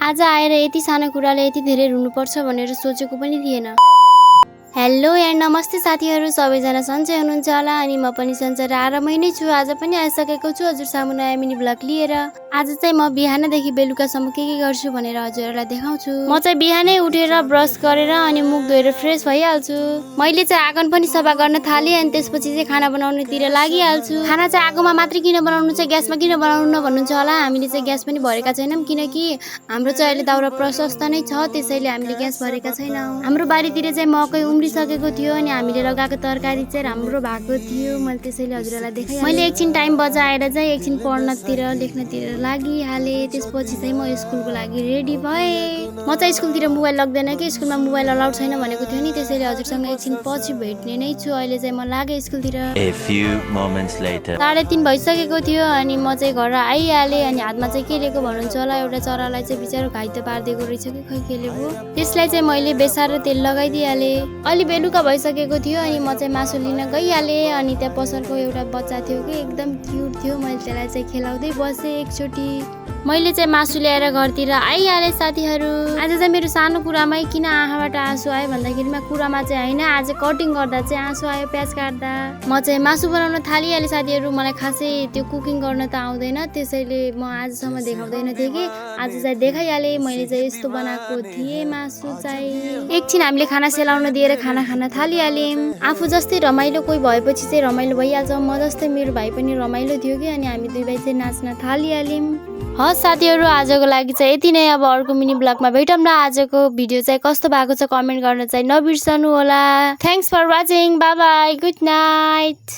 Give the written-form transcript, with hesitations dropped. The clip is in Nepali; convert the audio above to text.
आज आएर यति सानो कुराले यति धेरै रुनुपर्छ भनेर सोचेको पनि थिएन। हेलो एन्ड नमस्ते साथीहरू, सबैजना सन्चै हुनुहुन्छ होला अनि म पनि सन्चै र आरामै नै छु। आज पनि आइसकेको छु हजुर सामु नयाँ मिनी ब्लग लिएर। आज चाहिँ म बिहानदेखि बेलुकासम्म के गर्छु भनेर हजुरहरूलाई देखाउँछु। म चाहिँ बिहानै उठेर ब्रस गरेर अनि मुख धोएर फ्रेस भइहाल्छु। मैले चाहिँ आँगन पनि सफा गर्न थालेँ अनि त्यसपछि चाहिँ खाना बनाउनेतिर लागिहाल्छु। खाना चाहिँ आगोमा मात्रै किन बनाउनु चाहिँ ग्यासमा किन बनाउनु भन्नुहुन्छ होला। हामीले चाहिँ ग्यास पनि भरेका छैनौँ किनकि हाम्रो चाहिँ अहिले दाउरा प्रशस्त नै छ, त्यसैले हामीले ग्यास भरेका छैनौँ। हाम्रो बारीतिर चाहिँ मकै उम्रिसकेको थियो अनि हामीले लगाएको तरकारी चाहिँ राम्रो भएको थियो। मैले त्यसैले हजुरहरूलाई देखाएँ। मैले एकछिन टाइम बचाएर चाहिँ एकछिन पढ्नतिर लेख्नतिर लागिहालेँ। त्यसपछि चाहिँ म स्कुलको लागि रेडी भएँ। म चाहिँ स्कुलतिर मोबाइल लग्दैन कि, स्कुलमा मोबाइल अलाउड छैन भनेको थियो नि, त्यसैले हजुरसँग एकछिन पछि भेट्ने नै छु। अहिले चाहिँ म लागेँ स्कुलतिर। 3:30 भइसकेको थियो अनि म चाहिँ घर आइहालेँ। अनि हातमा चाहिँ के लिएको भन्नुहुन्छ होला, एउटा चरालाई चाहिँ बिचारो घाइते पारिदिएको रहेछ कि खै के लिएको। त्यसलाई चाहिँ मैले बेसार र तेल लगाइदिइहालेँ। अलि बेलुका भइसकेको थियो अनि म चाहिँ मासु लिन गइहालेँ। अनि त्यहाँ पसलको एउटा बच्चा थियो कि एकदम क्युट थियो। मैले त्यसलाई चाहिँ खेलाउँदै बसेँ एकचोटि। मैले चाहिँ मासु ल्याएर घरतिर आइहालेँ साथीहरू। आज चाहिँ मेरो सानो कुरामै किन आँखाबाट आँसु आयो भन्दाखेरिमा कुरामा चाहिँ होइन, आज कटिङ गर्दा चाहिँ आँसु आयो प्याज काट्दा। म चाहिँ मासु बनाउन थालिहालेँ साथीहरू। मलाई खासै त्यो कुकिङ गर्न त आउँदैन, त्यसैले म आजसम्म देखाउँदैन थिएँ कि आज चाहिँ देखाइहालेँ। मैले चाहिँ यस्तो बनाएको थिएँ मासु चाहिँ। एकछिन हामीले खाना सेलाउन दिएर खाना खान थालिहाल्यौँ। आफू जस्तै रमाइलो कोही भएपछि चाहिँ रमाइलो भइहाल्छ। म जस्तै मेरो भाइ पनि रमाइलो थियो कि अनि हामी दुई भाइ चाहिँ नाच्न थालिहाल्यौँ। हस् साथीहरू, आजको लागि चाहिँ यति नै। अब अर्को मिनी ब्लगमा भेटौँला। आजको भिडियो चाहिँ कस्तो भएको छ कमेन्ट गर्न चाहिँ नबिर्सनु होला। Thanks for watching. Bye bye, good night.